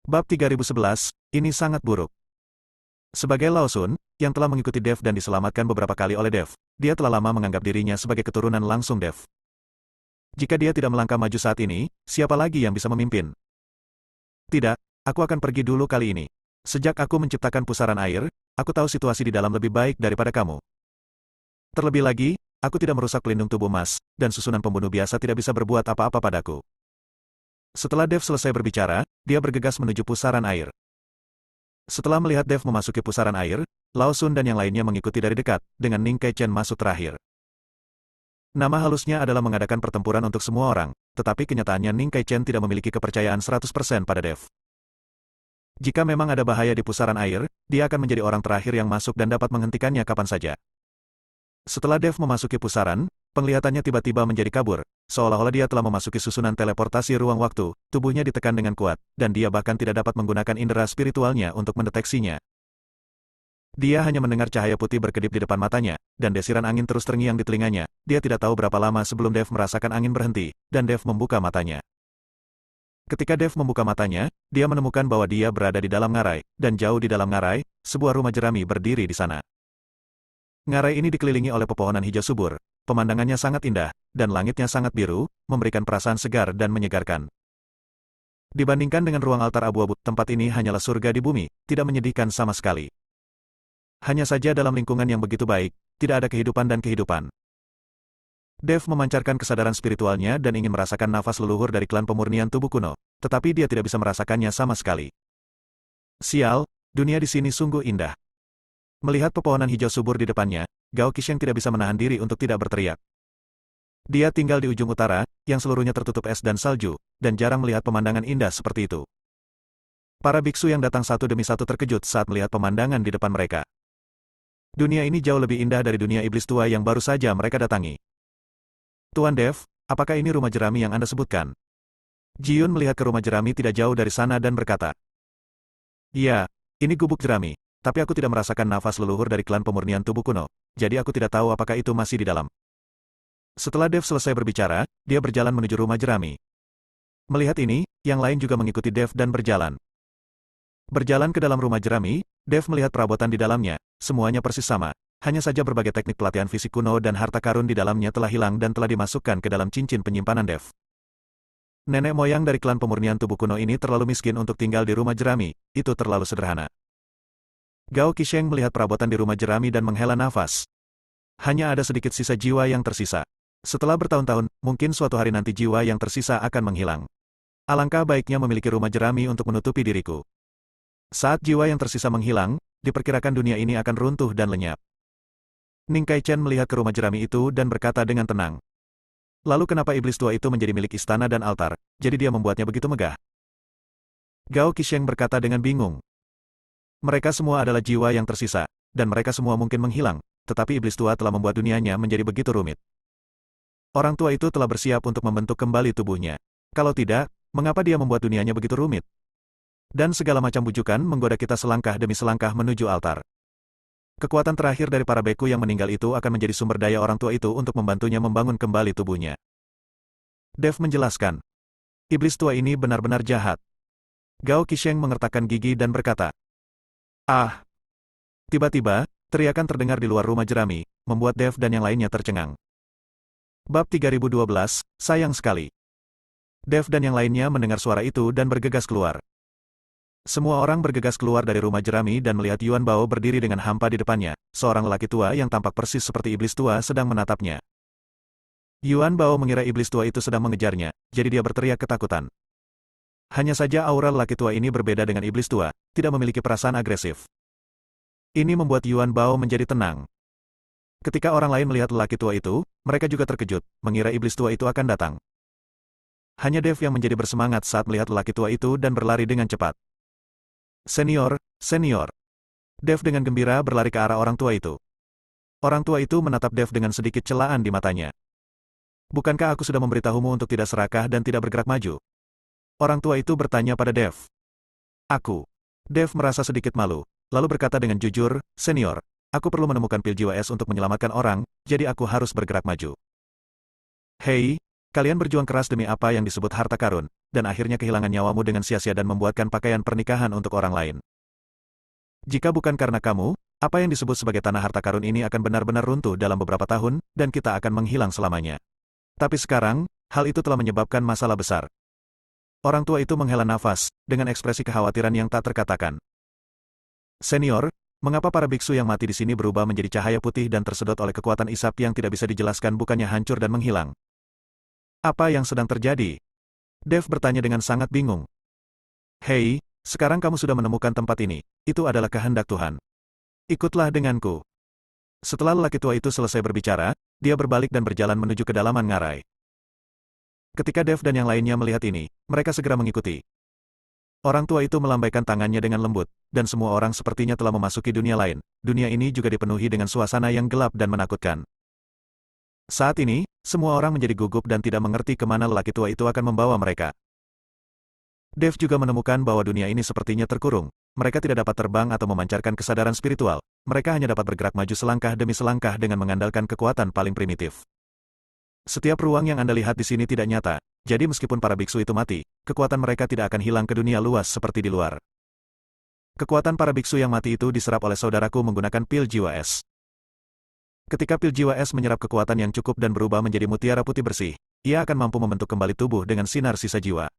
Bab 3011, ini sangat buruk. Sebagai Lao Sun, yang telah mengikuti Dev dan diselamatkan beberapa kali oleh Dev, dia telah lama menganggap dirinya sebagai keturunan langsung Dev. Jika dia tidak melangkah maju saat ini, siapa lagi yang bisa memimpin? Tidak, aku akan pergi dulu kali ini. Sejak aku menciptakan pusaran air, aku tahu situasi di dalam lebih baik daripada kamu. Terlebih lagi, aku tidak merusak pelindung tubuh emas, dan susunan pembunuh biasa tidak bisa berbuat apa-apa padaku. Setelah Dev selesai berbicara, dia bergegas menuju pusaran air. Setelah melihat Dev memasuki pusaran air, Lao Sun dan yang lainnya mengikuti dari dekat, dengan Ning Kaichen masuk terakhir. Nama halusnya adalah mengadakan pertempuran untuk semua orang, tetapi kenyataannya Ning Kaichen tidak memiliki kepercayaan 100% pada Dev. Jika memang ada bahaya di pusaran air, dia akan menjadi orang terakhir yang masuk dan dapat menghentikannya kapan saja. Setelah Dev memasuki pusaran, penglihatannya tiba-tiba menjadi kabur, seolah-olah dia telah memasuki susunan teleportasi ruang waktu, tubuhnya ditekan dengan kuat, dan dia bahkan tidak dapat menggunakan indera spiritualnya untuk mendeteksinya. Dia hanya mendengar cahaya putih berkedip di depan matanya, dan desiran angin terus terngiang di telinganya. Dia tidak tahu berapa lama sebelum Dev merasakan angin berhenti, dan Dev membuka matanya. Ketika Dev membuka matanya, dia menemukan bahwa dia berada di dalam ngarai, dan jauh di dalam ngarai, sebuah rumah jerami berdiri di sana. Ngarai ini dikelilingi oleh pepohonan hijau subur, pemandangannya sangat indah, dan langitnya sangat biru, memberikan perasaan segar dan menyegarkan. Dibandingkan dengan ruang altar abu-abu, tempat ini hanyalah surga di bumi, tidak menyedihkan sama sekali. Hanya saja dalam lingkungan yang begitu baik, tidak ada kehidupan dan kehidupan. Dev memancarkan kesadaran spiritualnya dan ingin merasakan nafas leluhur dari klan pemurnian tubuh kuno, tetapi dia tidak bisa merasakannya sama sekali. Sial, dunia di sini sungguh indah. Melihat pepohonan hijau subur di depannya, Gao Qisheng tidak bisa menahan diri untuk tidak berteriak. Dia tinggal di ujung utara, yang seluruhnya tertutup es dan salju, dan jarang melihat pemandangan indah seperti itu. Para biksu yang datang satu demi satu terkejut saat melihat pemandangan di depan mereka. Dunia ini jauh lebih indah dari dunia iblis tua yang baru saja mereka datangi. Tuan Dev, apakah ini rumah jerami yang Anda sebutkan? Ji Yun melihat ke rumah jerami tidak jauh dari sana dan berkata, "Iya, ini gubuk jerami. Tapi aku tidak merasakan nafas leluhur dari klan pemurnian tubuh kuno, jadi aku tidak tahu apakah itu masih di dalam." Setelah Dev selesai berbicara, dia berjalan menuju rumah jerami. Melihat ini, yang lain juga mengikuti Dev dan berjalan. Berjalan ke dalam rumah jerami, Dev melihat perabotan di dalamnya, semuanya persis sama, hanya saja berbagai teknik pelatihan fisik kuno dan harta karun di dalamnya telah hilang dan telah dimasukkan ke dalam cincin penyimpanan Dev. Nenek moyang dari klan pemurnian tubuh kuno ini terlalu miskin untuk tinggal di rumah jerami, itu terlalu sederhana. Gao Qisheng melihat perabotan di rumah jerami dan menghela nafas. Hanya ada sedikit sisa jiwa yang tersisa. Setelah bertahun-tahun, mungkin suatu hari nanti jiwa yang tersisa akan menghilang. Alangkah baiknya memiliki rumah jerami untuk menutupi diriku. Saat jiwa yang tersisa menghilang, diperkirakan dunia ini akan runtuh dan lenyap. Ning Kaichen melihat ke rumah jerami itu dan berkata dengan tenang. Lalu kenapa iblis tua itu menjadi milik istana dan altar, jadi dia membuatnya begitu megah? Gao Qisheng berkata dengan bingung. Mereka semua adalah jiwa yang tersisa, dan mereka semua mungkin menghilang, tetapi iblis tua telah membuat dunianya menjadi begitu rumit. Orang tua itu telah bersiap untuk membentuk kembali tubuhnya. Kalau tidak, mengapa dia membuat dunianya begitu rumit? Dan segala macam bujukan menggoda kita selangkah demi selangkah menuju altar. Kekuatan terakhir dari para beku yang meninggal itu akan menjadi sumber daya orang tua itu untuk membantunya membangun kembali tubuhnya. Dev menjelaskan. Iblis tua ini benar-benar jahat. Gao Qisheng mengertakkan gigi dan berkata, "Ah!" Tiba-tiba, teriakan terdengar di luar rumah jerami, membuat Dev dan yang lainnya tercengang. Bab 3012, sayang sekali. Dev dan yang lainnya mendengar suara itu dan bergegas keluar. Semua orang bergegas keluar dari rumah jerami dan melihat Yuan Bao berdiri dengan hampa di depannya, seorang lelaki tua yang tampak persis seperti iblis tua sedang menatapnya. Yuan Bao mengira iblis tua itu sedang mengejarnya, jadi dia berteriak ketakutan. Hanya saja aura lelaki tua ini berbeda dengan iblis tua, tidak memiliki perasaan agresif. Ini membuat Yuan Bao menjadi tenang. Ketika orang lain melihat lelaki tua itu, mereka juga terkejut, mengira iblis tua itu akan datang. Hanya Dev yang menjadi bersemangat saat melihat lelaki tua itu dan berlari dengan cepat. "Senior, senior." Dev dengan gembira berlari ke arah orang tua itu. Orang tua itu menatap Dev dengan sedikit celaan di matanya. "Bukankah aku sudah memberitahumu untuk tidak serakah dan tidak bergerak maju?" Orang tua itu bertanya pada Dev. "Aku." Dev merasa sedikit malu, lalu berkata dengan jujur, "Senior, aku perlu menemukan pil jiwa es untuk menyelamatkan orang, jadi aku harus bergerak maju." "Hei, Kalian berjuang keras demi apa yang disebut harta karun, dan akhirnya kehilangan nyawamu dengan sia-sia dan membuatkan pakaian pernikahan untuk orang lain. Jika bukan karena kamu, apa yang disebut sebagai tanah harta karun ini akan benar-benar runtuh dalam beberapa tahun, dan kita akan menghilang selamanya. Tapi sekarang, hal itu telah menyebabkan masalah besar. Orang tua itu menghela nafas, dengan ekspresi kekhawatiran yang tak terkatakan. Senior, mengapa para biksu yang mati di sini berubah menjadi cahaya putih dan tersedot oleh kekuatan isap yang tidak bisa dijelaskan bukannya hancur dan menghilang? Apa yang sedang terjadi? Dev bertanya dengan sangat bingung. Hei, sekarang kamu sudah menemukan tempat ini. Itu adalah kehendak Tuhan. Ikutlah denganku. Setelah lelaki tua itu selesai berbicara, dia berbalik dan berjalan menuju kedalaman ngarai. Ketika Dev dan yang lainnya melihat ini, mereka segera mengikuti. Orang tua itu melambaikan tangannya dengan lembut, dan semua orang sepertinya telah memasuki dunia lain. Dunia ini juga dipenuhi dengan suasana yang gelap dan menakutkan. Saat ini, semua orang menjadi gugup dan tidak mengerti kemana lelaki tua itu akan membawa mereka. Dev juga menemukan bahwa dunia ini sepertinya terkurung. Mereka tidak dapat terbang atau memancarkan kesadaran spiritual. Mereka hanya dapat bergerak maju selangkah demi selangkah dengan mengandalkan kekuatan paling primitif. Setiap ruang yang Anda lihat di sini tidak nyata, jadi meskipun para biksu itu mati, kekuatan mereka tidak akan hilang ke dunia luas seperti di luar. Kekuatan para biksu yang mati itu diserap oleh saudaraku menggunakan pil jiwa es. Ketika pil jiwa es menyerap kekuatan yang cukup dan berubah menjadi mutiara putih bersih, ia akan mampu membentuk kembali tubuh dengan sinar sisa jiwa.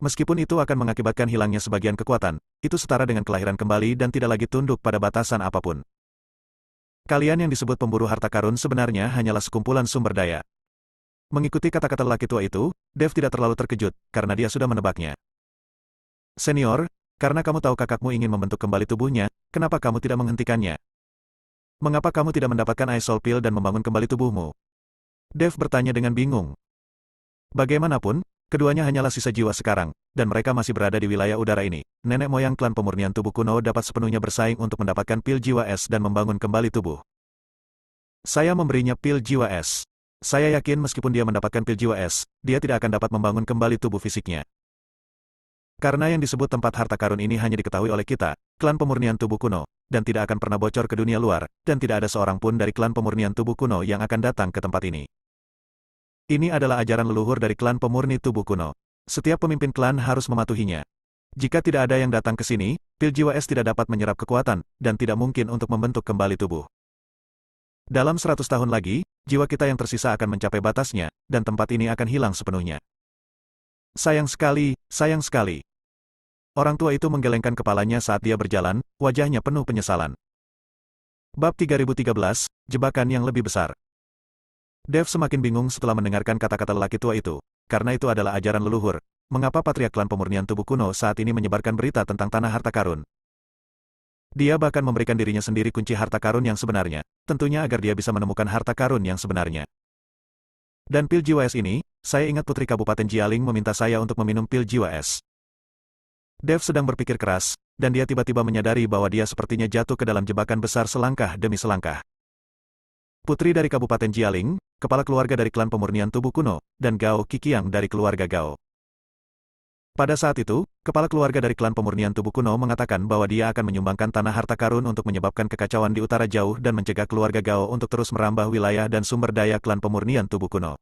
Meskipun itu akan mengakibatkan hilangnya sebagian kekuatan, itu setara dengan kelahiran kembali dan tidak lagi tunduk pada batasan apapun. Kalian yang disebut pemburu harta karun sebenarnya hanyalah sekumpulan sumber daya. Mengikuti kata-kata lelaki tua itu, Dev tidak terlalu terkejut, karena dia sudah menebaknya. Senior, karena kamu tahu kakakmu ingin membentuk kembali tubuhnya, kenapa kamu tidak menghentikannya? Mengapa kamu tidak mendapatkan Ice Soul Pill dan membangun kembali tubuhmu? Dev bertanya dengan bingung. Bagaimanapun, keduanya hanyalah sisa jiwa sekarang, dan mereka masih berada di wilayah udara ini. Nenek moyang klan pemurnian tubuh kuno dapat sepenuhnya bersaing untuk mendapatkan pil jiwa es dan membangun kembali tubuh. Saya memberinya pil jiwa es. Saya yakin meskipun dia mendapatkan pil jiwa es, dia tidak akan dapat membangun kembali tubuh fisiknya. Karena yang disebut tempat harta karun ini hanya diketahui oleh kita, klan pemurnian tubuh kuno, dan tidak akan pernah bocor ke dunia luar, dan tidak ada seorang pun dari klan pemurnian tubuh kuno yang akan datang ke tempat ini. Ini adalah ajaran leluhur dari klan pemurni tubuh kuno. Setiap pemimpin klan harus mematuhinya. Jika tidak ada yang datang ke sini, pil jiwa es tidak dapat menyerap kekuatan, dan tidak mungkin untuk membentuk kembali tubuh. Dalam 100 tahun lagi, jiwa kita yang tersisa akan mencapai batasnya, dan tempat ini akan hilang sepenuhnya. Sayang sekali, sayang sekali. Orang tua itu menggelengkan kepalanya saat dia berjalan, wajahnya penuh penyesalan. Bab 3013, Jebakan yang lebih besar. Dev semakin bingung setelah mendengarkan kata-kata lelaki tua itu, karena itu adalah ajaran leluhur. Mengapa Patria Klan Pemurnian Tubuh Kuno saat ini menyebarkan berita tentang tanah harta karun? Dia bahkan memberikan dirinya sendiri kunci harta karun yang sebenarnya, tentunya agar dia bisa menemukan harta karun yang sebenarnya. Dan pil jiwa es ini, saya ingat Putri Kabupaten Jialing meminta saya untuk meminum pil jiwa es. Dev sedang berpikir keras, dan dia tiba-tiba menyadari bahwa dia sepertinya jatuh ke dalam jebakan besar selangkah demi selangkah. Putri dari Kabupaten Jialing, kepala keluarga dari klan pemurnian tubuh kuno, dan Gao Qiqiang dari keluarga Gao. Pada saat itu, kepala keluarga dari klan pemurnian tubuh kuno mengatakan bahwa dia akan menyumbangkan tanah harta karun untuk menyebabkan kekacauan di utara jauh dan mencegah keluarga Gao untuk terus merambah wilayah dan sumber daya klan pemurnian tubuh kuno.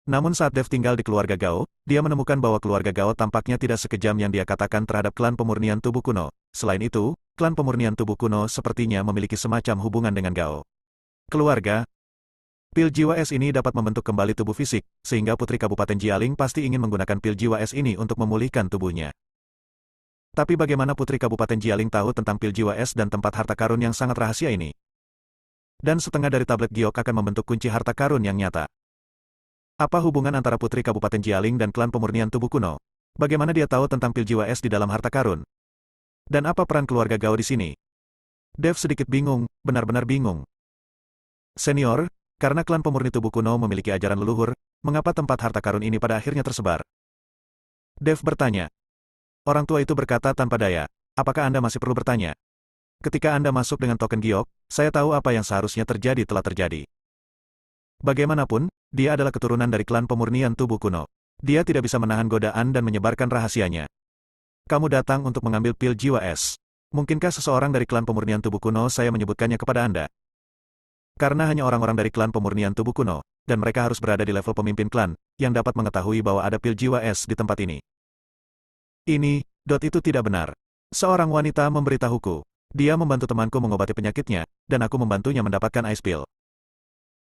Namun saat Dev tinggal di keluarga Gao, dia menemukan bahwa keluarga Gao tampaknya tidak sekejam yang dia katakan terhadap klan pemurnian tubuh kuno. Selain itu, klan pemurnian tubuh kuno sepertinya memiliki semacam hubungan dengan Gao. Keluarga. Pil jiwa es ini dapat membentuk kembali tubuh fisik, sehingga Putri Kabupaten Jialing pasti ingin menggunakan pil jiwa es ini untuk memulihkan tubuhnya. Tapi bagaimana Putri Kabupaten Jialing tahu tentang pil jiwa es dan tempat harta karun yang sangat rahasia ini? Dan setengah dari tablet giok akan membentuk kunci harta karun yang nyata. Apa hubungan antara Putri Kabupaten Jialing dan klan pemurnian tubuh kuno? Bagaimana dia tahu tentang pil jiwa es di dalam harta karun? Dan apa peran keluarga Gao di sini? Dev sedikit bingung, benar-benar bingung. Senior, karena klan pemurni tubuh kuno memiliki ajaran leluhur, mengapa tempat harta karun ini pada akhirnya tersebar? Dev bertanya. Orang tua itu berkata tanpa daya, apakah Anda masih perlu bertanya? Ketika Anda masuk dengan token giok, saya tahu apa yang seharusnya terjadi telah terjadi. Bagaimanapun, dia adalah keturunan dari klan pemurnian tubuh kuno. Dia tidak bisa menahan godaan dan menyebarkan rahasianya. Kamu datang untuk mengambil pil jiwa es. Mungkinkah seseorang dari klan pemurnian tubuh kuno saya menyebutkannya kepada Anda? Karena hanya orang-orang dari klan pemurnian tubuh kuno, dan mereka harus berada di level pemimpin klan, yang dapat mengetahui bahwa ada pil jiwa es di tempat ini. Itu tidak benar. Seorang wanita memberitahuku. Dia membantu temanku mengobati penyakitnya, dan aku membantunya mendapatkan ice pill.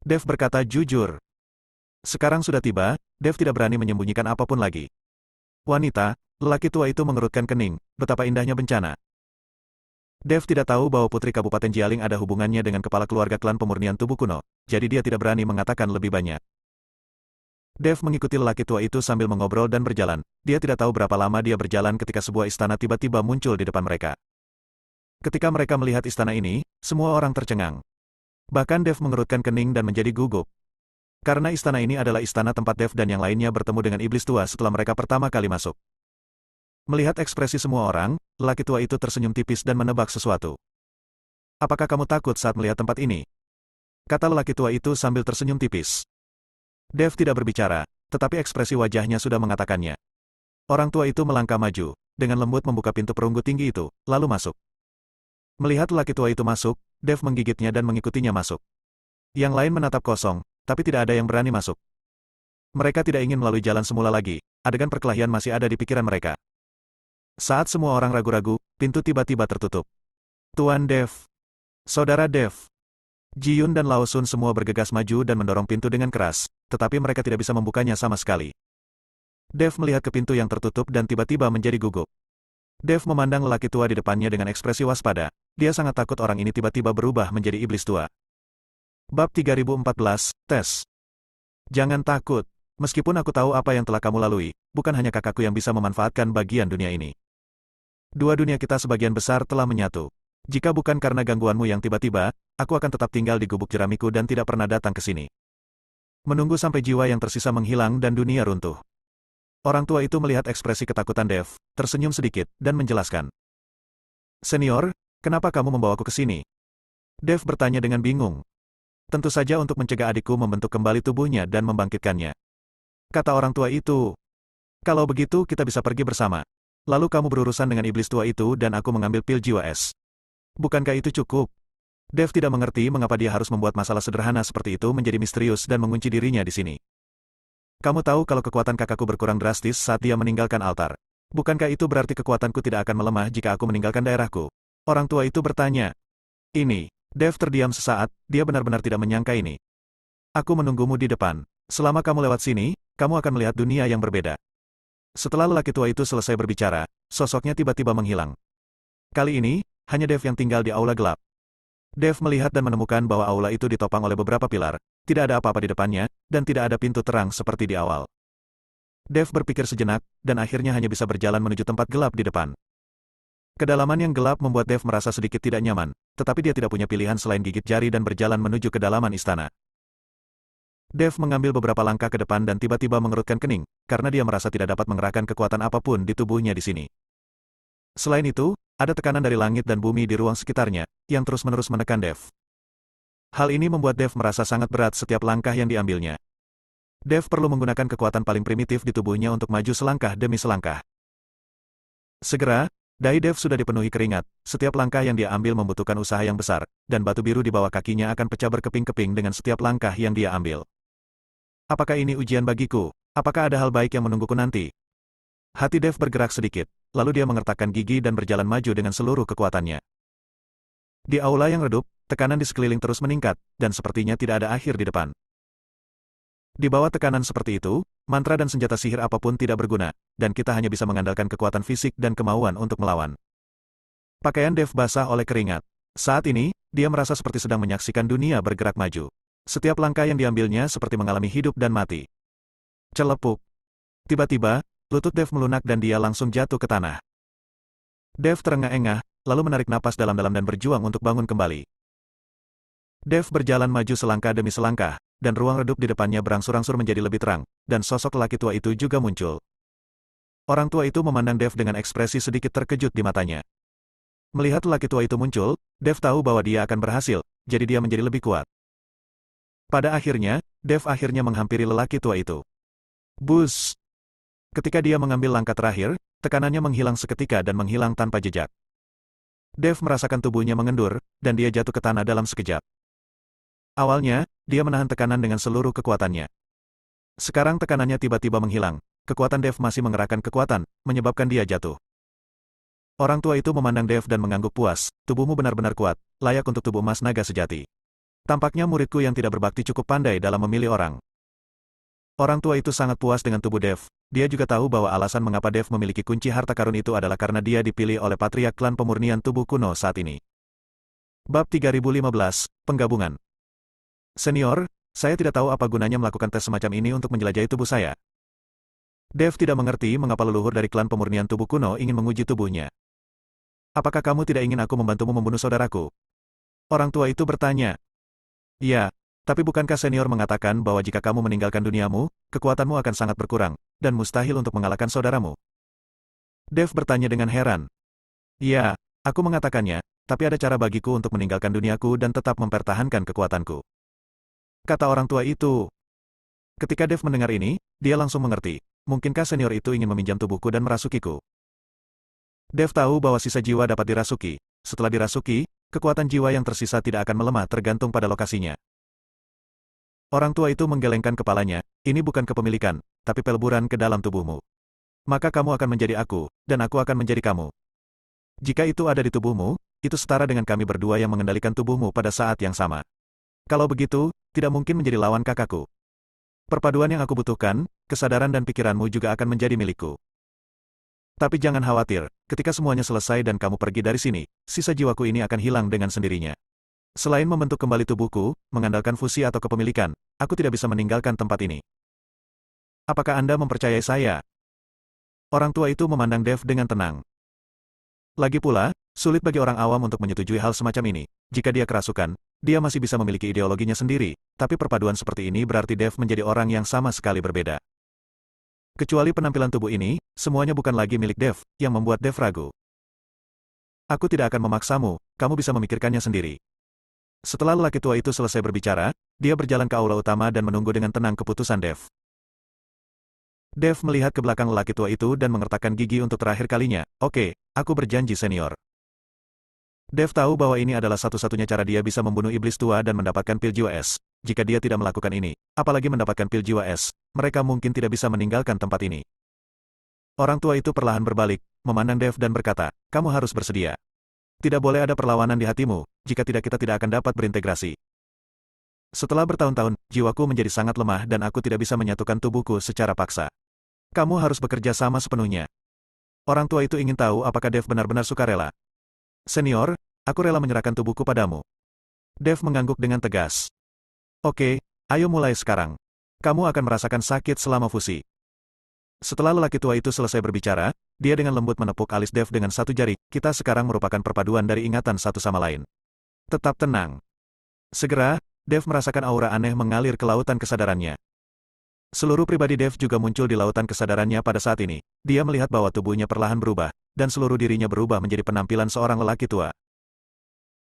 Dev berkata jujur. Sekarang sudah tiba, Dev tidak berani menyembunyikan apapun lagi. Wanita, lelaki tua itu mengerutkan kening, betapa indahnya bencana. Dev tidak tahu bahwa Putri Kabupaten Jialing ada hubungannya dengan kepala keluarga klan pemurnian tubuh kuno, jadi dia tidak berani mengatakan lebih banyak. Dev mengikuti lelaki tua itu sambil mengobrol dan berjalan. Dia tidak tahu berapa lama dia berjalan ketika sebuah istana tiba-tiba muncul di depan mereka. Ketika mereka melihat istana ini, semua orang tercengang. Bahkan Dev mengerutkan kening dan menjadi gugup. Karena istana ini adalah istana tempat Dev dan yang lainnya bertemu dengan iblis tua setelah mereka pertama kali masuk. Melihat ekspresi semua orang, lelaki tua itu tersenyum tipis dan menebak sesuatu. Apakah kamu takut saat melihat tempat ini? Kata lelaki tua itu sambil tersenyum tipis. Dev tidak berbicara, tetapi ekspresi wajahnya sudah mengatakannya. Orang tua itu melangkah maju, dengan lembut membuka pintu perunggu tinggi itu, lalu masuk. Melihat lelaki tua itu masuk, Dev menggigitnya dan mengikutinya masuk. Yang lain menatap kosong, tapi tidak ada yang berani masuk. Mereka tidak ingin melalui jalan semula lagi, adegan perkelahian masih ada di pikiran mereka. Saat semua orang ragu-ragu, pintu tiba-tiba tertutup. Tuan Dev. Saudara Dev. Ji-yun dan Lao Sun semua bergegas maju dan mendorong pintu dengan keras, tetapi mereka tidak bisa membukanya sama sekali. Dev melihat ke pintu yang tertutup dan tiba-tiba menjadi gugup. Dev memandang lelaki tua di depannya dengan ekspresi waspada. Dia sangat takut orang ini tiba-tiba berubah menjadi iblis tua. Bab 3014, Tes. Jangan takut. Meskipun aku tahu apa yang telah kamu lalui, bukan hanya kakakku yang bisa memanfaatkan bagian dunia ini. Dua dunia kita sebagian besar telah menyatu. Jika bukan karena gangguanmu yang tiba-tiba, aku akan tetap tinggal di gubuk jeramiku dan tidak pernah datang ke sini. Menunggu sampai jiwa yang tersisa menghilang dan dunia runtuh. Orang tua itu melihat ekspresi ketakutan Dev, tersenyum sedikit, dan menjelaskan. Senior, kenapa kamu membawaku ke sini? Dev bertanya dengan bingung. Tentu saja untuk mencegah adikku membentuk kembali tubuhnya dan membangkitkannya. Kata orang tua itu. Kalau begitu kita bisa pergi bersama. Lalu kamu berurusan dengan iblis tua itu dan aku mengambil pil jiwa es. Bukankah itu cukup? Dev tidak mengerti mengapa dia harus membuat masalah sederhana seperti itu menjadi misterius dan mengunci dirinya di sini. Kamu tahu kalau kekuatan kakakku berkurang drastis saat dia meninggalkan altar. Bukankah itu berarti kekuatanku tidak akan melemah jika aku meninggalkan daerahku? Orang tua itu bertanya. Ini. Dev terdiam sesaat, dia benar-benar tidak menyangka ini. Aku menunggumu di depan. Selama kamu lewat sini, kamu akan melihat dunia yang berbeda. Setelah lelaki tua itu selesai berbicara, sosoknya tiba-tiba menghilang. Kali ini, hanya Dev yang tinggal di aula gelap. Dev melihat dan menemukan bahwa aula itu ditopang oleh beberapa pilar, tidak ada apa-apa di depannya, dan tidak ada pintu terang seperti di awal. Dev berpikir sejenak, dan akhirnya hanya bisa berjalan menuju tempat gelap di depan. Kedalaman yang gelap membuat Dev merasa sedikit tidak nyaman, tetapi dia tidak punya pilihan selain gigit jari dan berjalan menuju kedalaman istana. Dev mengambil beberapa langkah ke depan dan tiba-tiba mengerutkan kening, karena dia merasa tidak dapat mengerahkan kekuatan apapun di tubuhnya di sini. Selain itu, ada tekanan dari langit dan bumi di ruang sekitarnya, yang terus-menerus menekan Dev. Hal ini membuat Dev merasa sangat berat setiap langkah yang diambilnya. Dev perlu menggunakan kekuatan paling primitif di tubuhnya untuk maju selangkah demi selangkah. Segera, dahi Dev sudah dipenuhi keringat, setiap langkah yang dia ambil membutuhkan usaha yang besar, dan batu biru di bawah kakinya akan pecah berkeping-keping dengan setiap langkah yang dia ambil. Apakah ini ujian bagiku? Apakah ada hal baik yang menungguku nanti? Hati Dev bergerak sedikit, lalu dia mengertakkan gigi dan berjalan maju dengan seluruh kekuatannya. Di aula yang redup, tekanan di sekeliling terus meningkat, dan sepertinya tidak ada akhir di depan. Di bawah tekanan seperti itu, mantra dan senjata sihir apapun tidak berguna, dan kita hanya bisa mengandalkan kekuatan fisik dan kemauan untuk melawan. Pakaian Dev basah oleh keringat. Saat ini, dia merasa seperti sedang menyaksikan dunia bergerak maju. Setiap langkah yang diambilnya seperti mengalami hidup dan mati. Celepuk. Tiba-tiba, lutut Dev melunak dan dia langsung jatuh ke tanah. Dev terengah-engah, lalu menarik napas dalam-dalam dan berjuang untuk bangun kembali. Dev berjalan maju selangkah demi selangkah, dan ruang redup di depannya berangsur-angsur menjadi lebih terang, dan sosok lelaki tua itu juga muncul. Orang tua itu memandang Dev dengan ekspresi sedikit terkejut di matanya. Melihat lelaki tua itu muncul, Dev tahu bahwa dia akan berhasil, jadi dia menjadi lebih kuat. Pada akhirnya, Dev akhirnya menghampiri lelaki tua itu. Bus! Ketika dia mengambil langkah terakhir, tekanannya menghilang seketika dan menghilang tanpa jejak. Dev merasakan tubuhnya mengendur, dan dia jatuh ke tanah dalam sekejap. Awalnya, dia menahan tekanan dengan seluruh kekuatannya. Sekarang tekanannya tiba-tiba menghilang. Kekuatan Dev masih mengerahkan kekuatan, menyebabkan dia jatuh. Orang tua itu memandang Dev dan mengangguk puas, tubuhmu benar-benar kuat, layak untuk tubuh emas naga sejati. Tampaknya muridku yang tidak berbakti cukup pandai dalam memilih orang. Orang tua itu sangat puas dengan tubuh Dev. Dia juga tahu bahwa alasan mengapa Dev memiliki kunci harta karun itu adalah karena dia dipilih oleh patriark klan pemurnian tubuh kuno saat ini. Bab 3015, Penggabungan. Senior, saya tidak tahu apa gunanya melakukan tes semacam ini untuk menjelajahi tubuh saya. Dev tidak mengerti mengapa leluhur dari klan pemurnian tubuh kuno ingin menguji tubuhnya. Apakah kamu tidak ingin aku membantumu membunuh saudaraku? Orang tua itu bertanya. Ya, tapi bukankah senior mengatakan bahwa jika kamu meninggalkan duniamu, kekuatanmu akan sangat berkurang, dan mustahil untuk mengalahkan saudaramu? Dev bertanya dengan heran. Ya, aku mengatakannya, tapi ada cara bagiku untuk meninggalkan duniaku dan tetap mempertahankan kekuatanku. Kata orang tua itu. Ketika Dev mendengar ini, dia langsung mengerti. Mungkinkah senior itu ingin meminjam tubuhku dan merasukiku? Dev tahu bahwa sisa jiwa dapat dirasuki. Setelah dirasuki, kekuatan jiwa yang tersisa tidak akan melemah tergantung pada lokasinya. Orang tua itu menggelengkan kepalanya, ini bukan kepemilikan, tapi peleburan ke dalam tubuhmu. Maka kamu akan menjadi aku, dan aku akan menjadi kamu. Jika itu ada di tubuhmu, itu setara dengan kami berdua yang mengendalikan tubuhmu pada saat yang sama. Kalau begitu, tidak mungkin menjadi lawan kakakku. Perpaduan yang aku butuhkan, kesadaran dan pikiranmu juga akan menjadi milikku. Tapi jangan khawatir, ketika semuanya selesai dan kamu pergi dari sini, sisa jiwaku ini akan hilang dengan sendirinya. Selain membentuk kembali tubuhku, mengandalkan fusi atau kepemilikan, aku tidak bisa meninggalkan tempat ini. Apakah Anda mempercayai saya? Orang tua itu memandang Dev dengan tenang. Lagi pula, sulit bagi orang awam untuk menyetujui hal semacam ini. Jika dia kerasukan, dia masih bisa memiliki ideologinya sendiri, tapi perpaduan seperti ini berarti Dev menjadi orang yang sama sekali berbeda. Kecuali penampilan tubuh ini, semuanya bukan lagi milik Dev, yang membuat Dev ragu. Aku tidak akan memaksamu, kamu bisa memikirkannya sendiri. Setelah lelaki tua itu selesai berbicara, dia berjalan ke aula utama dan menunggu dengan tenang keputusan Dev. Dev melihat ke belakang lelaki tua itu dan mengertakkan gigi untuk terakhir kalinya. Oke, aku berjanji senior. Dev tahu bahwa ini adalah satu-satunya cara dia bisa membunuh iblis tua dan mendapatkan pil jiwa es. Jika dia tidak melakukan ini, apalagi mendapatkan pil jiwa es, mereka mungkin tidak bisa meninggalkan tempat ini. Orang tua itu perlahan berbalik, memandang Dev dan berkata, kamu harus bersedia. Tidak boleh ada perlawanan di hatimu, jika tidak kita tidak akan dapat berintegrasi. Setelah bertahun-tahun, jiwaku menjadi sangat lemah dan aku tidak bisa menyatukan tubuhku secara paksa. Kamu harus bekerja sama sepenuhnya. Orang tua itu ingin tahu apakah Dev benar-benar sukarela. Senior, aku rela menyerahkan tubuhku padamu. Dev mengangguk dengan tegas. Oke, ayo mulai sekarang. Kamu akan merasakan sakit selama fusi. Setelah lelaki tua itu selesai berbicara, dia dengan lembut menepuk alis Dev dengan satu jari. Kita sekarang merupakan perpaduan dari ingatan satu sama lain. Tetap tenang. Segera, Dev merasakan aura aneh mengalir ke lautan kesadarannya. Seluruh pribadi Dev juga muncul di lautan kesadarannya pada saat ini. Dia melihat bahwa tubuhnya perlahan berubah, dan seluruh dirinya berubah menjadi penampilan seorang lelaki tua.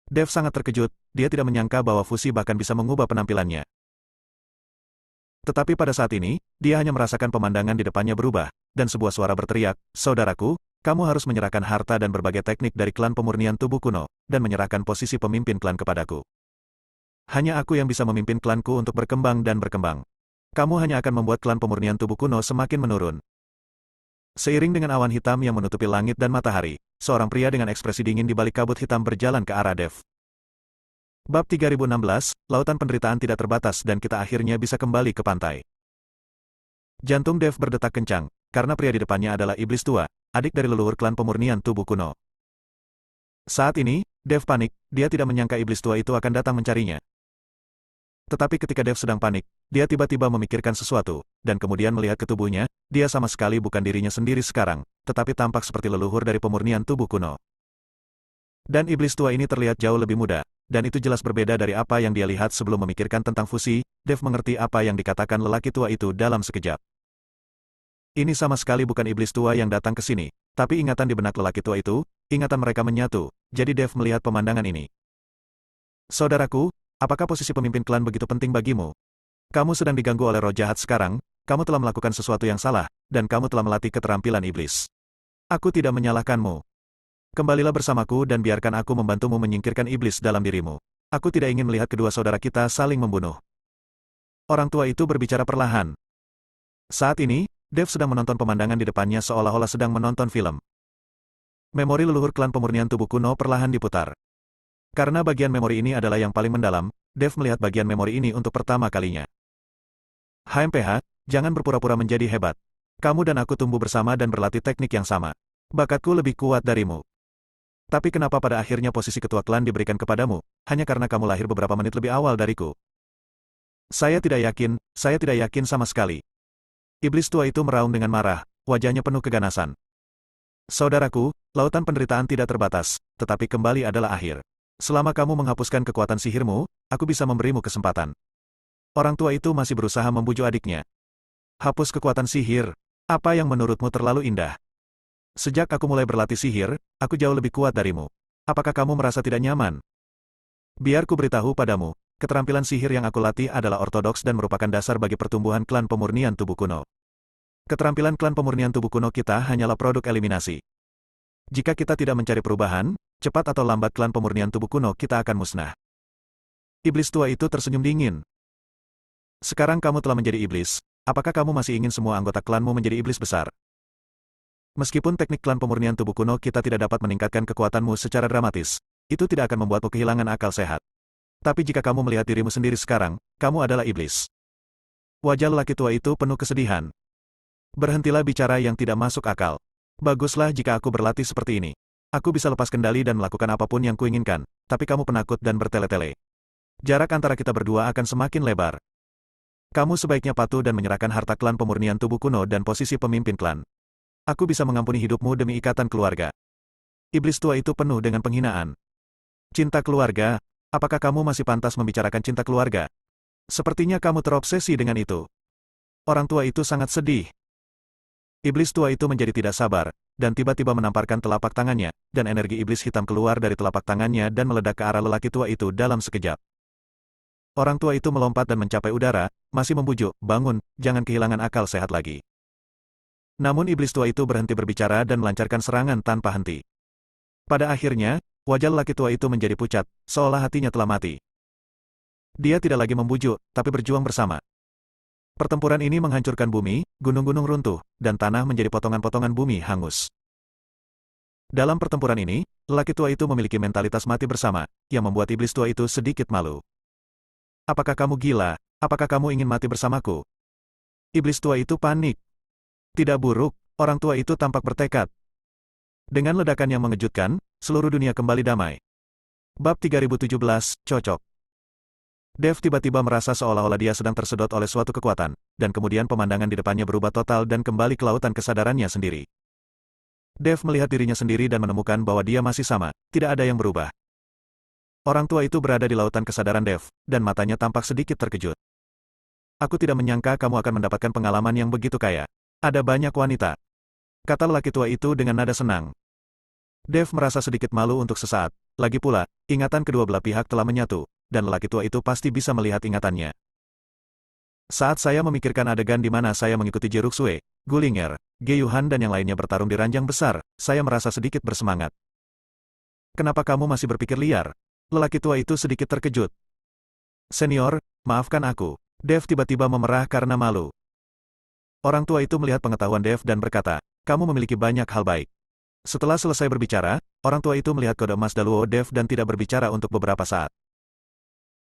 Dev sangat terkejut, dia tidak menyangka bahwa fusi bahkan bisa mengubah penampilannya. Tetapi pada saat ini, dia hanya merasakan pemandangan di depannya berubah, dan sebuah suara berteriak, saudaraku, kamu harus menyerahkan harta dan berbagai teknik dari klan pemurnian tubuh kuno, dan menyerahkan posisi pemimpin klan kepadaku. Hanya aku yang bisa memimpin klanku untuk berkembang dan berkembang. Kamu hanya akan membuat klan pemurnian tubuh kuno semakin menurun. Seiring dengan awan hitam yang menutupi langit dan matahari, seorang pria dengan ekspresi dingin di balik kabut hitam berjalan ke arah Dev. Bab 3016, Lautan Penderitaan Tidak Terbatas dan kita akhirnya bisa kembali ke pantai. Jantung Dev berdetak kencang, karena pria di depannya adalah iblis tua, adik dari leluhur klan pemurnian tubuh kuno. Saat ini, Dev panik, dia tidak menyangka iblis tua itu akan datang mencarinya. Tetapi ketika Dev sedang panik, dia tiba-tiba memikirkan sesuatu, dan kemudian melihat ke tubuhnya, dia sama sekali bukan dirinya sendiri sekarang, tetapi tampak seperti leluhur dari pemurnian tubuh kuno. Dan iblis tua ini terlihat jauh lebih muda, dan itu jelas berbeda dari apa yang dia lihat sebelum memikirkan tentang fusi. Dev mengerti apa yang dikatakan lelaki tua itu dalam sekejap. Ini sama sekali bukan iblis tua yang datang ke sini, tapi ingatan di benak lelaki tua itu, ingatan mereka menyatu, jadi Dev melihat pemandangan ini. Saudaraku, apakah posisi pemimpin klan begitu penting bagimu? Kamu sedang diganggu oleh roh jahat sekarang, kamu telah melakukan sesuatu yang salah, dan kamu telah melatih keterampilan iblis. Aku tidak menyalahkanmu. Kembalilah bersamaku dan biarkan aku membantumu menyingkirkan iblis dalam dirimu. Aku tidak ingin melihat kedua saudara kita saling membunuh. Orang tua itu berbicara perlahan. Saat ini, Dev sedang menonton pemandangan di depannya seolah-olah sedang menonton film. Memori leluhur klan pemurnian tubuh kuno perlahan diputar. Karena bagian memori ini adalah yang paling mendalam, Dev melihat bagian memori ini untuk pertama kalinya. HMPH, jangan berpura-pura menjadi hebat. Kamu dan aku tumbuh bersama dan berlatih teknik yang sama. Bakatku lebih kuat darimu. Tapi kenapa pada akhirnya posisi ketua klan diberikan kepadamu, hanya karena kamu lahir beberapa menit lebih awal dariku? Saya tidak yakin sama sekali. Iblis tua itu meraung dengan marah, wajahnya penuh keganasan. Saudaraku, lautan penderitaan tidak terbatas, tetapi kembali adalah akhir. Selama kamu menghapuskan kekuatan sihirmu, aku bisa memberimu kesempatan. Orang tua itu masih berusaha membujuk adiknya. Hapus kekuatan sihir. Apa yang menurutmu terlalu indah? Sejak aku mulai berlatih sihir, aku jauh lebih kuat darimu. Apakah kamu merasa tidak nyaman? Biar ku beritahu padamu, keterampilan sihir yang aku latih adalah ortodoks dan merupakan dasar bagi pertumbuhan klan pemurnian tubuh kuno. Keterampilan klan pemurnian tubuh kuno kita hanyalah produk eliminasi. Jika kita tidak mencari perubahan, cepat atau lambat klan pemurnian tubuh kuno kita akan musnah. Iblis tua itu tersenyum dingin. Sekarang kamu telah menjadi iblis. Apakah kamu masih ingin semua anggota klanmu menjadi iblis besar? Meskipun teknik klan pemurnian tubuh kuno kita tidak dapat meningkatkan kekuatanmu secara dramatis, itu tidak akan membuatmu kehilangan akal sehat. Tapi jika kamu melihat dirimu sendiri sekarang, kamu adalah iblis. Wajah lelaki tua itu penuh kesedihan. Berhentilah bicara yang tidak masuk akal. Baguslah jika aku berlatih seperti ini. Aku bisa lepas kendali dan melakukan apapun yang kuinginkan, tapi kamu penakut dan bertele-tele. Jarak antara kita berdua akan semakin lebar. Kamu sebaiknya patuh dan menyerahkan harta klan pemurnian tubuh kuno dan posisi pemimpin klan. Aku bisa mengampuni hidupmu demi ikatan keluarga. Iblis tua itu penuh dengan penghinaan. Cinta keluarga? Apakah kamu masih pantas membicarakan cinta keluarga? Sepertinya kamu terobsesi dengan itu. Orang tua itu sangat sedih. Iblis tua itu menjadi tidak sabar, dan tiba-tiba menamparkan telapak tangannya, dan energi iblis hitam keluar dari telapak tangannya dan meledak ke arah lelaki tua itu dalam sekejap. Orang tua itu melompat dan mencapai udara, masih membujuk, bangun, jangan kehilangan akal sehat lagi. Namun iblis tua itu berhenti berbicara dan melancarkan serangan tanpa henti. Pada akhirnya, wajah lelaki tua itu menjadi pucat, seolah hatinya telah mati. Dia tidak lagi membujuk, tapi berjuang bersama. Pertempuran ini menghancurkan bumi, gunung-gunung runtuh, dan tanah menjadi potongan-potongan bumi hangus. Dalam pertempuran ini, lelaki tua itu memiliki mentalitas mati bersama, yang membuat iblis tua itu sedikit malu. Apakah kamu gila? Apakah kamu ingin mati bersamaku? Iblis tua itu panik. Tidak buruk, orang tua itu tampak bertekad. Dengan ledakan yang mengejutkan, seluruh dunia kembali damai. Bab 3017, cocok. Dev tiba-tiba merasa seolah-olah dia sedang tersedot oleh suatu kekuatan, dan kemudian pemandangan di depannya berubah total dan kembali ke lautan kesadarannya sendiri. Dev melihat dirinya sendiri dan menemukan bahwa dia masih sama, tidak ada yang berubah. Orang tua itu berada di lautan kesadaran Dev, dan matanya tampak sedikit terkejut. Aku tidak menyangka kamu akan mendapatkan pengalaman yang begitu kaya. Ada banyak wanita. Kata lelaki tua itu dengan nada senang. Dev merasa sedikit malu untuk sesaat. Lagi pula, ingatan kedua belah pihak telah menyatu, dan lelaki tua itu pasti bisa melihat ingatannya. Saat saya memikirkan adegan di mana saya mengikuti Jeruksue, Gulinger, Geyuhan dan yang lainnya bertarung di ranjang besar, saya merasa sedikit bersemangat. Kenapa kamu masih berpikir liar? Lelaki tua itu sedikit terkejut. Senior, maafkan aku. Dev tiba-tiba memerah karena malu. Orang tua itu melihat pengetahuan Dev dan berkata, kamu memiliki banyak hal baik. Setelah selesai berbicara, orang tua itu melihat kode emas Daluo Dev dan tidak berbicara untuk beberapa saat.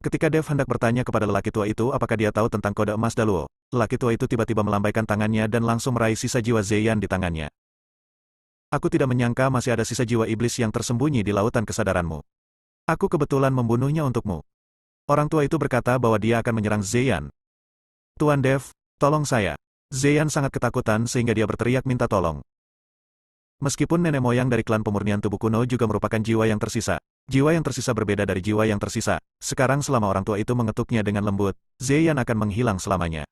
Ketika Dev hendak bertanya kepada lelaki tua itu apakah dia tahu tentang kode emas Daluo, lelaki tua itu tiba-tiba melambaikan tangannya dan langsung meraih sisa jiwa Zeyan di tangannya. Aku tidak menyangka masih ada sisa jiwa iblis yang tersembunyi di lautan kesadaranmu. Aku kebetulan membunuhnya untukmu. Orang tua itu berkata bahwa dia akan menyerang Zeyan. Tuan Dev, tolong saya. Zeyan sangat ketakutan sehingga dia berteriak minta tolong. Meskipun nenek moyang dari klan pemurnian tubuh kuno juga merupakan jiwa yang tersisa. Jiwa yang tersisa berbeda dari jiwa yang tersisa. Sekarang selama orang tua itu mengetuknya dengan lembut, Zeyan akan menghilang selamanya.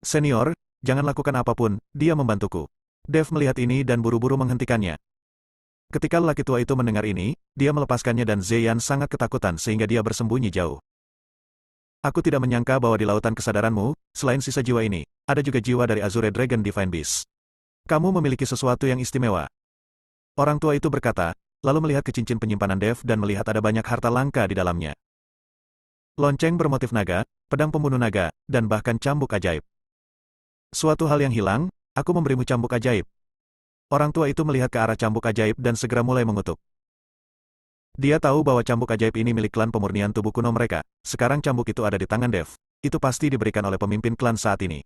Senior, jangan lakukan apapun, dia membantuku. Dev melihat ini dan buru-buru menghentikannya. Ketika lelaki tua itu mendengar ini, dia melepaskannya dan Zeyan sangat ketakutan sehingga dia bersembunyi jauh. Aku tidak menyangka bahwa di lautan kesadaranmu, selain sisa jiwa ini, ada juga jiwa dari Azure Dragon Divine Beast. Kamu memiliki sesuatu yang istimewa. Orang tua itu berkata, lalu melihat ke cincin penyimpanan Dev dan melihat ada banyak harta langka di dalamnya. Lonceng bermotif naga, pedang pembunuh naga, dan bahkan cambuk ajaib. Suatu hal yang hilang, aku memberimu cambuk ajaib. Orang tua itu melihat ke arah cambuk ajaib dan segera mulai mengutuk. Dia tahu bahwa cambuk ajaib ini milik klan pemurnian tubuh kuno mereka. Sekarang cambuk itu ada di tangan Dev. Itu pasti diberikan oleh pemimpin klan saat ini.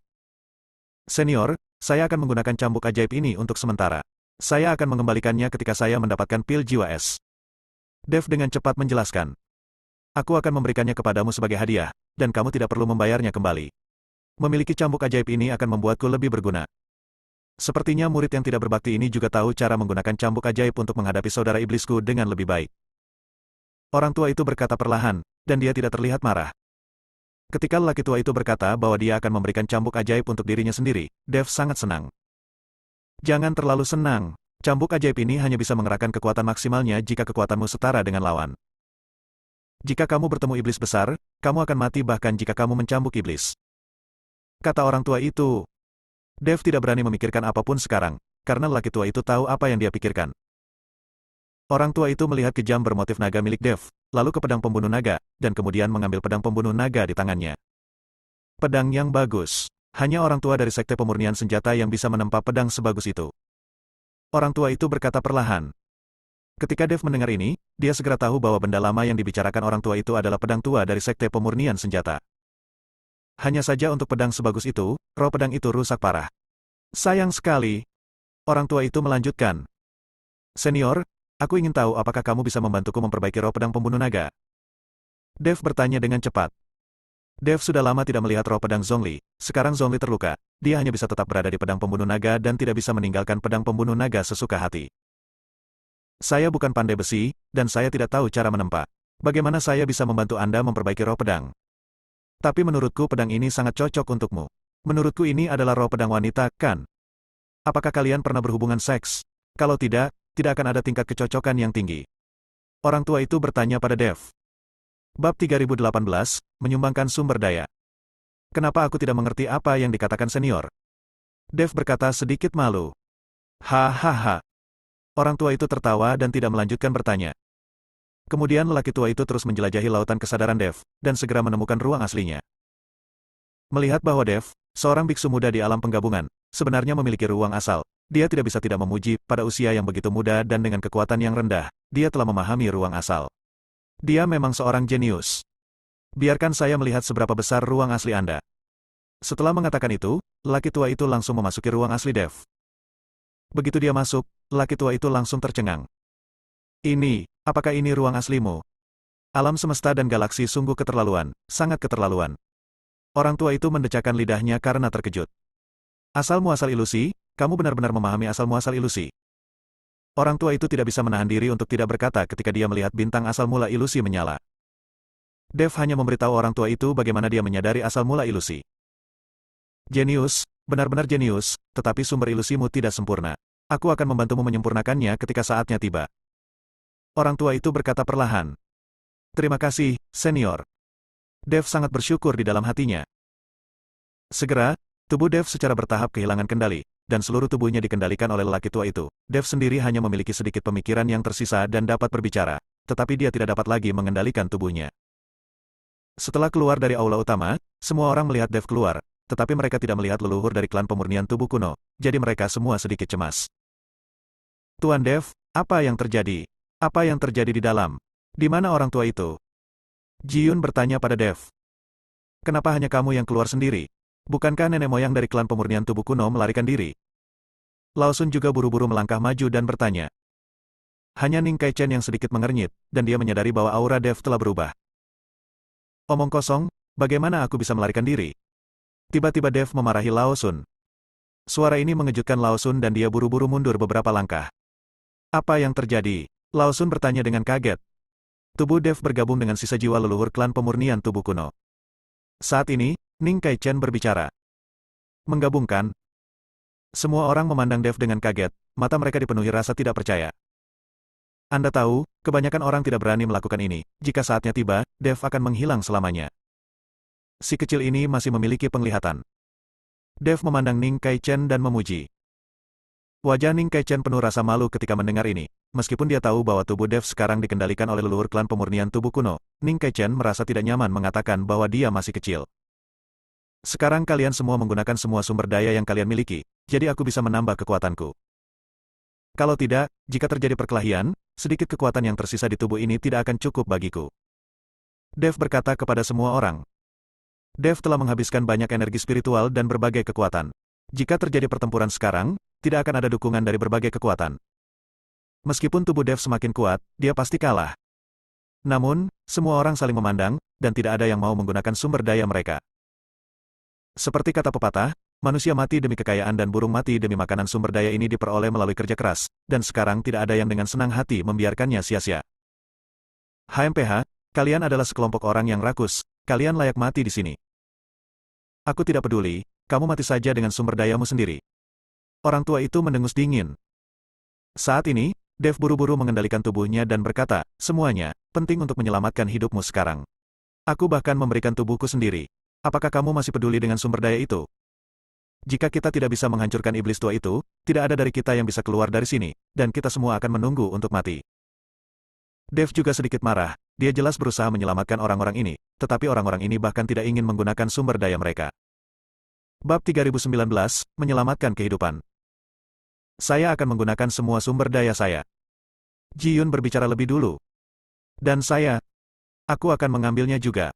Senior, saya akan menggunakan cambuk ajaib ini untuk sementara. Saya akan mengembalikannya ketika saya mendapatkan pil jiwa es. Dev dengan cepat menjelaskan. Aku akan memberikannya kepadamu sebagai hadiah, dan kamu tidak perlu membayarnya kembali. Memiliki cambuk ajaib ini akan membuatku lebih berguna. Sepertinya murid yang tidak berbakti ini juga tahu cara menggunakan cambuk ajaib untuk menghadapi saudara iblisku dengan lebih baik. Orang tua itu berkata perlahan, dan dia tidak terlihat marah. Ketika lelaki tua itu berkata bahwa dia akan memberikan cambuk ajaib untuk dirinya sendiri, Dev sangat senang. Jangan terlalu senang. Cambuk ajaib ini hanya bisa mengerahkan kekuatan maksimalnya jika kekuatanmu setara dengan lawan. Jika kamu bertemu iblis besar, kamu akan mati bahkan jika kamu mencambuk iblis. Kata orang tua itu. Dev tidak berani memikirkan apapun sekarang, karena lelaki tua itu tahu apa yang dia pikirkan. Orang tua itu melihat ke jam bermotif naga milik Dev, lalu ke pedang pembunuh naga, dan kemudian mengambil pedang pembunuh naga di tangannya. Pedang yang bagus. Hanya orang tua dari sekte pemurnian senjata yang bisa menempa pedang sebagus itu. Orang tua itu berkata perlahan. Ketika Dev mendengar ini, dia segera tahu bahwa benda lama yang dibicarakan orang tua itu adalah pedang tua dari sekte pemurnian senjata. Hanya saja untuk pedang sebagus itu, roh pedang itu rusak parah. Sayang sekali. Orang tua itu melanjutkan. Senior, aku ingin tahu apakah kamu bisa membantuku memperbaiki roh pedang pembunuh naga. Dev bertanya dengan cepat. Dev sudah lama tidak melihat roh pedang Zhongli. Sekarang Zhongli terluka. Dia hanya bisa tetap berada di pedang pembunuh naga dan tidak bisa meninggalkan pedang pembunuh naga sesuka hati. Saya bukan pandai besi, dan saya tidak tahu cara menempa. Bagaimana saya bisa membantu Anda memperbaiki roh pedang? Tapi menurutku pedang ini sangat cocok untukmu. Menurutku ini adalah roh pedang wanita, kan? Apakah kalian pernah berhubungan seks? Kalau tidak, tidak akan ada tingkat kecocokan yang tinggi. Orang tua itu bertanya pada Dev. Bab 3018, menyumbangkan sumber daya. Kenapa aku tidak mengerti apa yang dikatakan senior? Dev berkata sedikit malu. Hahaha. Orang tua itu tertawa dan tidak melanjutkan bertanya. Kemudian lelaki tua itu terus menjelajahi lautan kesadaran Dev, dan segera menemukan ruang aslinya. Melihat bahwa Dev, seorang biksu muda di alam penggabungan, sebenarnya memiliki ruang asal, dia tidak bisa tidak memuji, pada usia yang begitu muda dan dengan kekuatan yang rendah, dia telah memahami ruang asal. Dia memang seorang jenius. Biarkan saya melihat seberapa besar ruang asli Anda. Setelah mengatakan itu, lelaki tua itu langsung memasuki ruang asli Dev. Begitu dia masuk, lelaki tua itu langsung tercengang. Apakah ini ruang aslimu? Alam semesta dan galaksi sungguh keterlaluan, sangat keterlaluan. Orang tua itu mendecakkan lidahnya karena terkejut. Asal-muasal ilusi, kamu benar-benar memahami asal-muasal ilusi. Orang tua itu tidak bisa menahan diri untuk tidak berkata ketika dia melihat bintang asal mula ilusi menyala. Dev hanya memberitahu orang tua itu bagaimana dia menyadari asal mula ilusi. Jenius, benar-benar jenius, tetapi sumber ilusimu tidak sempurna. Aku akan membantumu menyempurnakannya ketika saatnya tiba. Orang tua itu berkata perlahan. Terima kasih, senior. Dev sangat bersyukur di dalam hatinya. Segera, tubuh Dev secara bertahap kehilangan kendali, dan seluruh tubuhnya dikendalikan oleh lelaki tua itu. Dev sendiri hanya memiliki sedikit pemikiran yang tersisa dan dapat berbicara, tetapi dia tidak dapat lagi mengendalikan tubuhnya. Setelah keluar dari aula utama, semua orang melihat Dev keluar, tetapi mereka tidak melihat leluhur dari klan pemurnian tubuh kuno, jadi mereka semua sedikit cemas. Tuan Dev, apa yang terjadi? Apa yang terjadi di dalam? Di mana orang tua itu? Ji-Yun bertanya pada Dev. Kenapa hanya kamu yang keluar sendiri? Bukankah nenek moyang dari klan pemurnian tubuh kuno melarikan diri? Lao Sun juga buru-buru melangkah maju dan bertanya. Hanya Ning Kai Chen yang sedikit mengernyit, dan dia menyadari bahwa aura Dev telah berubah. Omong kosong, bagaimana aku bisa melarikan diri? Tiba-tiba Dev memarahi Lao Sun. Suara ini mengejutkan Lao Sun dan dia buru-buru mundur beberapa langkah. Apa yang terjadi? Lao Sun bertanya dengan kaget. Tubuh Dev bergabung dengan sisa jiwa leluhur klan pemurnian tubuh kuno. Saat ini, Ning Kai Chen berbicara. Menggabungkan. Semua orang memandang Dev dengan kaget, mata mereka dipenuhi rasa tidak percaya. Anda tahu, kebanyakan orang tidak berani melakukan ini. Jika saatnya tiba, Dev akan menghilang selamanya. Si kecil ini masih memiliki penglihatan. Dev memandang Ning Kai Chen dan memuji. Wajah Ning Kai Chen penuh rasa malu ketika mendengar ini. meskipun dia tahu bahwa tubuh Dev sekarang dikendalikan oleh leluhur klan pemurnian tubuh kuno, Ning Kaichen merasa tidak nyaman mengatakan bahwa dia masih kecil. Sekarang kalian semua menggunakan semua sumber daya yang kalian miliki, jadi aku bisa menambah kekuatanku. Kalau tidak, jika terjadi perkelahian, sedikit kekuatan yang tersisa di tubuh ini tidak akan cukup bagiku. Dev berkata kepada semua orang. Dev telah menghabiskan banyak energi spiritual dan berbagai kekuatan. Jika terjadi pertempuran sekarang, tidak akan ada dukungan dari berbagai kekuatan. Meskipun tubuh Dev semakin kuat, dia pasti kalah. Namun, semua orang saling memandang, dan tidak ada yang mau menggunakan sumber daya mereka. Seperti kata pepatah, manusia mati demi kekayaan dan burung mati demi makanan. Sumber daya ini diperoleh melalui kerja keras, dan sekarang tidak ada yang dengan senang hati membiarkannya sia-sia. HMPH, kalian adalah sekelompok orang yang rakus, kalian layak mati di sini. Aku tidak peduli, kamu mati saja dengan sumber dayamu sendiri. Orang tua itu mendengus dingin. Saat ini, Dev buru-buru mengendalikan tubuhnya dan berkata, semuanya, penting untuk menyelamatkan hidupmu sekarang. Aku bahkan memberikan tubuhku sendiri. Apakah kamu masih peduli dengan sumber daya itu? Jika kita tidak bisa menghancurkan iblis tua itu, tidak ada dari kita yang bisa keluar dari sini, dan kita semua akan menunggu untuk mati. Dev juga sedikit marah, dia jelas berusaha menyelamatkan orang-orang ini, tetapi orang-orang ini bahkan tidak ingin menggunakan sumber daya mereka. Bab 3019, Menyelamatkan Kehidupan. Saya akan menggunakan semua sumber daya saya. Ji Yun berbicara lebih dulu. Dan aku akan mengambilnya juga.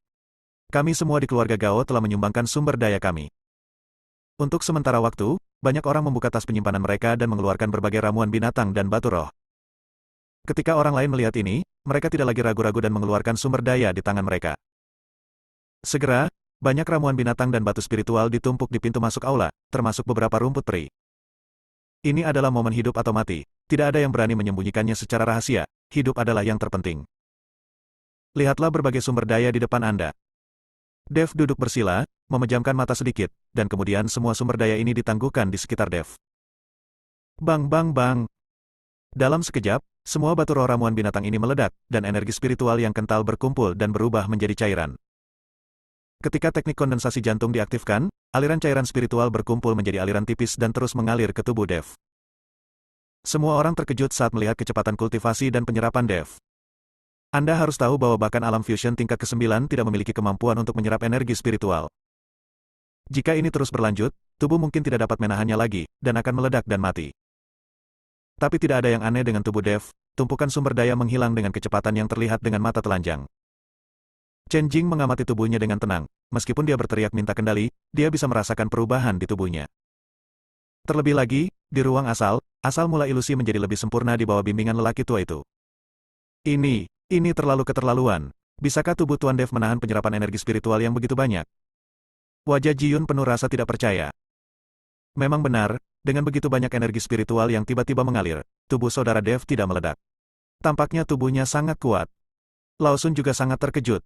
Kami semua di keluarga Gao telah menyumbangkan sumber daya kami. Untuk sementara waktu, banyak orang membuka tas penyimpanan mereka dan mengeluarkan berbagai ramuan binatang dan batu roh. Ketika orang lain melihat ini, mereka tidak lagi ragu-ragu dan mengeluarkan sumber daya di tangan mereka. Segera, banyak ramuan binatang dan batu spiritual ditumpuk di pintu masuk aula, termasuk beberapa rumput peri. Ini adalah momen hidup atau mati, tidak ada yang berani menyembunyikannya secara rahasia, hidup adalah yang terpenting. Lihatlah berbagai sumber daya di depan Anda. Dev duduk bersila, memejamkan mata sedikit, dan kemudian semua sumber daya ini ditangguhkan di sekitar Dev. Bang bang bang. Dalam sekejap, semua batu roh ramuan binatang ini meledak, dan energi spiritual yang kental berkumpul dan berubah menjadi cairan. Ketika teknik kondensasi jantung diaktifkan, aliran cairan spiritual berkumpul menjadi aliran tipis dan terus mengalir ke tubuh Dev. Semua orang terkejut saat melihat kecepatan kultivasi dan penyerapan Dev. Anda harus tahu bahwa bahkan alam fusion tingkat ke-9 tidak memiliki kemampuan untuk menyerap energi spiritual. Jika ini terus berlanjut, tubuh mungkin tidak dapat menahannya lagi, dan akan meledak dan mati. Tapi tidak ada yang aneh dengan tubuh Dev, tumpukan sumber daya menghilang dengan kecepatan yang terlihat dengan mata telanjang. Chen Jing mengamati tubuhnya dengan tenang, meskipun dia berteriak minta kendali, dia bisa merasakan perubahan di tubuhnya. Terlebih lagi, di ruang asal mula ilusi menjadi lebih sempurna di bawah bimbingan lelaki tua itu. Ini terlalu keterlaluan. Bisakah tubuh Tuan Dev menahan penyerapan energi spiritual yang begitu banyak? Wajah Ji Yun penuh rasa tidak percaya. Memang benar, dengan begitu banyak energi spiritual yang tiba-tiba mengalir, tubuh saudara Dev tidak meledak. Tampaknya tubuhnya sangat kuat. Lao Sun juga sangat terkejut.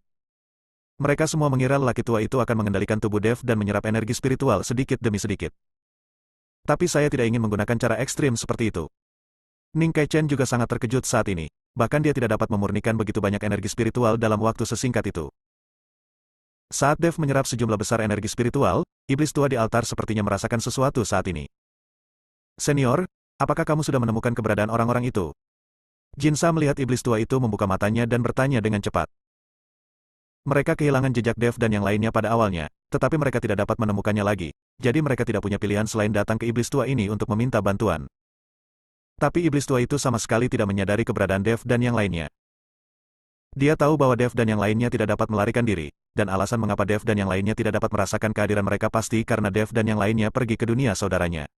Mereka semua mengira lelaki tua itu akan mengendalikan tubuh Dev dan menyerap energi spiritual sedikit demi sedikit. Tapi saya tidak ingin menggunakan cara ekstrim seperti itu. Ning Kaichen juga sangat terkejut saat ini, bahkan dia tidak dapat memurnikan begitu banyak energi spiritual dalam waktu sesingkat itu. Saat Dev menyerap sejumlah besar energi spiritual, iblis tua di altar sepertinya merasakan sesuatu saat ini. Senior, apakah kamu sudah menemukan keberadaan orang-orang itu? Jinsa melihat iblis tua itu membuka matanya dan bertanya dengan cepat. Mereka kehilangan jejak Dev dan yang lainnya pada awalnya, tetapi mereka tidak dapat menemukannya lagi, jadi mereka tidak punya pilihan selain datang ke iblis tua ini untuk meminta bantuan. Tapi iblis tua itu sama sekali tidak menyadari keberadaan Dev dan yang lainnya. Dia tahu bahwa Dev dan yang lainnya tidak dapat melarikan diri, dan alasan mengapa Dev dan yang lainnya tidak dapat merasakan kehadiran mereka pasti karena Dev dan yang lainnya pergi ke dunia saudaranya.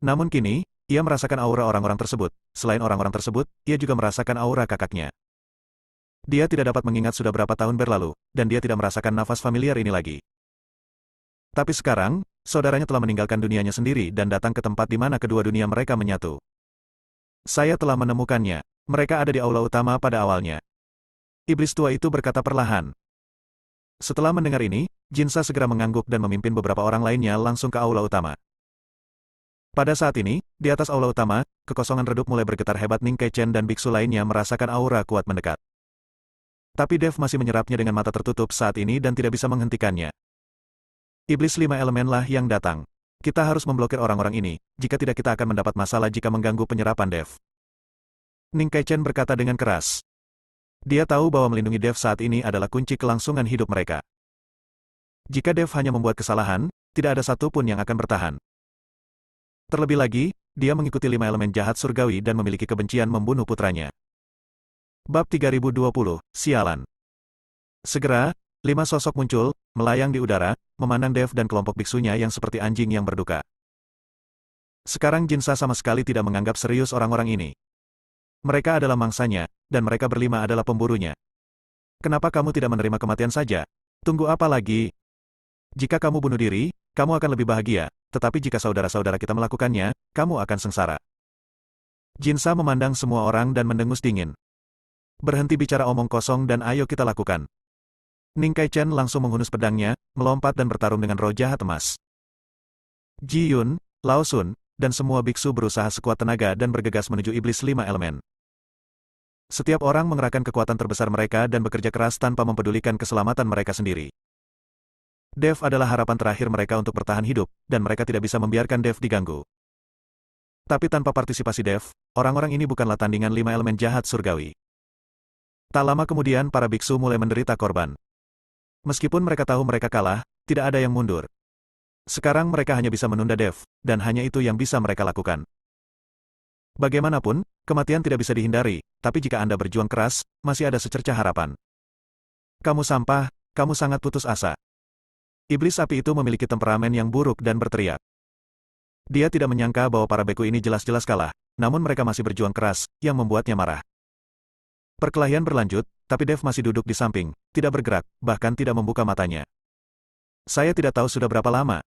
Namun kini, ia merasakan aura orang-orang tersebut, selain orang-orang tersebut, ia juga merasakan aura kakaknya. Dia tidak dapat mengingat sudah berapa tahun berlalu, dan dia tidak merasakan nafas familiar ini lagi. Tapi sekarang, saudaranya telah meninggalkan dunianya sendiri dan datang ke tempat di mana kedua dunia mereka menyatu. Saya telah menemukannya. Mereka ada di aula utama pada awalnya. Iblis tua itu berkata perlahan. Setelah mendengar ini, Jinsa segera mengangguk dan memimpin beberapa orang lainnya langsung ke aula utama. Pada saat ini, di atas aula utama, kekosongan redup mulai bergetar hebat. Ning Kaichen dan biksu lainnya merasakan aura kuat mendekat. Tapi Dev masih menyerapnya dengan mata tertutup saat ini dan tidak bisa menghentikannya. Iblis 5 elemenlah yang datang. Kita harus memblokir orang-orang ini, jika tidak kita akan mendapat masalah jika mengganggu penyerapan Dev. Ning Kaichen berkata dengan keras. Dia tahu bahwa melindungi Dev saat ini adalah kunci kelangsungan hidup mereka. Jika Dev hanya membuat kesalahan, tidak ada satupun yang akan bertahan. Terlebih lagi, dia mengikuti 5 elemen jahat surgawi dan memiliki kebencian membunuh putranya. Bab 3020, Sialan. Segera, 5 sosok muncul, melayang di udara, memandang Dev dan kelompok biksunya yang seperti anjing yang berduka. Sekarang Jinsa sama sekali tidak menganggap serius orang-orang ini. Mereka adalah mangsanya, dan mereka berlima adalah pemburunya. Kenapa kamu tidak menerima kematian saja? Tunggu apa lagi? Jika kamu bunuh diri, kamu akan lebih bahagia, tetapi jika saudara-saudara kita melakukannya, kamu akan sengsara. Jinsa memandang semua orang dan mendengus dingin. Berhenti bicara omong kosong dan ayo kita lakukan. Ning Kaichen langsung menghunus pedangnya, melompat dan bertarung dengan roh jahat emas. Ji Yun, Lao Sun, dan semua biksu berusaha sekuat tenaga dan bergegas menuju iblis 5 elemen. Setiap orang mengerahkan kekuatan terbesar mereka dan bekerja keras tanpa mempedulikan keselamatan mereka sendiri. Dev adalah harapan terakhir mereka untuk bertahan hidup, dan mereka tidak bisa membiarkan Dev diganggu. Tapi tanpa partisipasi Dev, orang-orang ini bukanlah tandingan 5 elemen jahat surgawi. Tak lama kemudian para biksu mulai menderita korban. Meskipun mereka tahu mereka kalah, tidak ada yang mundur. Sekarang mereka hanya bisa menunda Dev, dan hanya itu yang bisa mereka lakukan. Bagaimanapun, kematian tidak bisa dihindari, tapi jika Anda berjuang keras, masih ada secercah harapan. Kamu sampah, kamu sangat putus asa. Iblis api itu memiliki temperamen yang buruk dan berteriak. Dia tidak menyangka bahwa para beku ini jelas-jelas kalah, namun mereka masih berjuang keras, yang membuatnya marah. Perkelahian berlanjut, tapi Dev masih duduk di samping, tidak bergerak, bahkan tidak membuka matanya. Saya tidak tahu sudah berapa lama.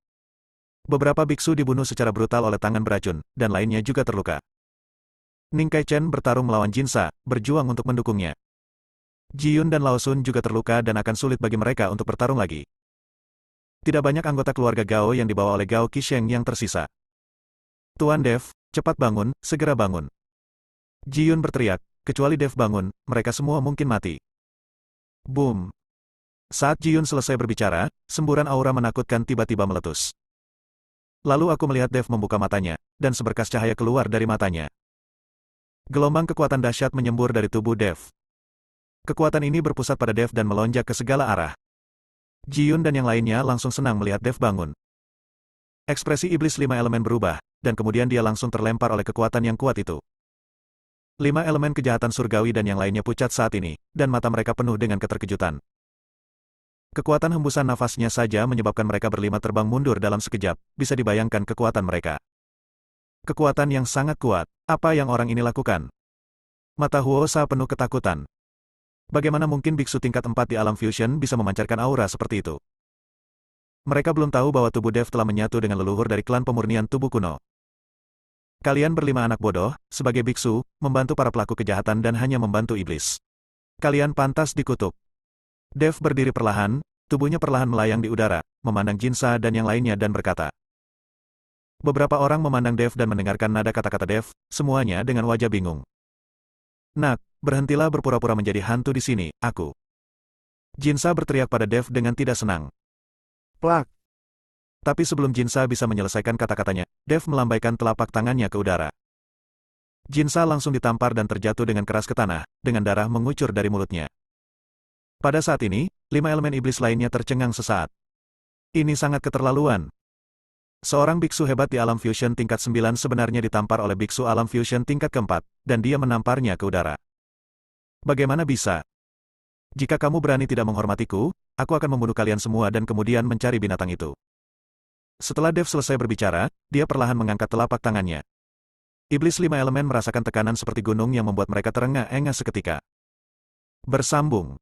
Beberapa biksu dibunuh secara brutal oleh tangan beracun, dan lainnya juga terluka. Ning Kaichen bertarung melawan Jinsa, berjuang untuk mendukungnya. Ji Yun dan Lao Sun juga terluka dan akan sulit bagi mereka untuk bertarung lagi. Tidak banyak anggota keluarga Gao yang dibawa oleh Gao Qisheng yang tersisa. Tuan Dev, cepat bangun, segera bangun. Ji Yun berteriak, kecuali Dev bangun, mereka semua mungkin mati. Boom. Saat Ji Yun selesai berbicara, semburan aura menakutkan tiba-tiba meletus. Lalu aku melihat Dev membuka matanya, dan seberkas cahaya keluar dari matanya. Gelombang kekuatan dahsyat menyembur dari tubuh Dev. Kekuatan ini berpusat pada Dev dan melonjak ke segala arah. Ji Yun dan yang lainnya langsung senang melihat Dev bangun. Ekspresi iblis 5 elemen berubah, dan kemudian dia langsung terlempar oleh kekuatan yang kuat itu. 5 elemen kejahatan surgawi dan yang lainnya pucat saat ini, dan mata mereka penuh dengan keterkejutan. Kekuatan hembusan nafasnya saja menyebabkan mereka berlima terbang mundur dalam sekejap, bisa dibayangkan kekuatan mereka. Kekuatan yang sangat kuat, apa yang orang ini lakukan? Mata Huosa penuh ketakutan. Bagaimana mungkin biksu tingkat 4 di alam fusion bisa memancarkan aura seperti itu? Mereka belum tahu bahwa tubuh Dev telah menyatu dengan leluhur dari klan pemurnian tubuh kuno. Kalian berlima anak bodoh, sebagai biksu, membantu para pelaku kejahatan dan hanya membantu iblis. Kalian pantas dikutuk. Dev berdiri perlahan, tubuhnya perlahan melayang di udara, memandang Jinsa dan yang lainnya dan berkata. Beberapa orang memandang Dev dan mendengarkan nada kata-kata Dev, semuanya dengan wajah bingung. Nak, berhentilah berpura-pura menjadi hantu di sini, aku. Jinsa berteriak pada Dev dengan tidak senang. Plak. Tapi sebelum Jinsa bisa menyelesaikan kata-katanya, Dev melambaikan telapak tangannya ke udara. Jinsa langsung ditampar dan terjatuh dengan keras ke tanah, dengan darah mengucur dari mulutnya. Pada saat ini, 5 elemen iblis lainnya tercengang sesaat. Ini sangat keterlaluan. Seorang biksu hebat di alam fusion tingkat 9 sebenarnya ditampar oleh biksu alam fusion tingkat keempat, dan dia menamparnya ke udara. Bagaimana bisa? Jika kamu berani tidak menghormatiku, aku akan membunuh kalian semua dan kemudian mencari binatang itu. Setelah Dev selesai berbicara, dia perlahan mengangkat telapak tangannya. Iblis 5 elemen merasakan tekanan seperti gunung yang membuat mereka terengah-engah seketika. Bersambung.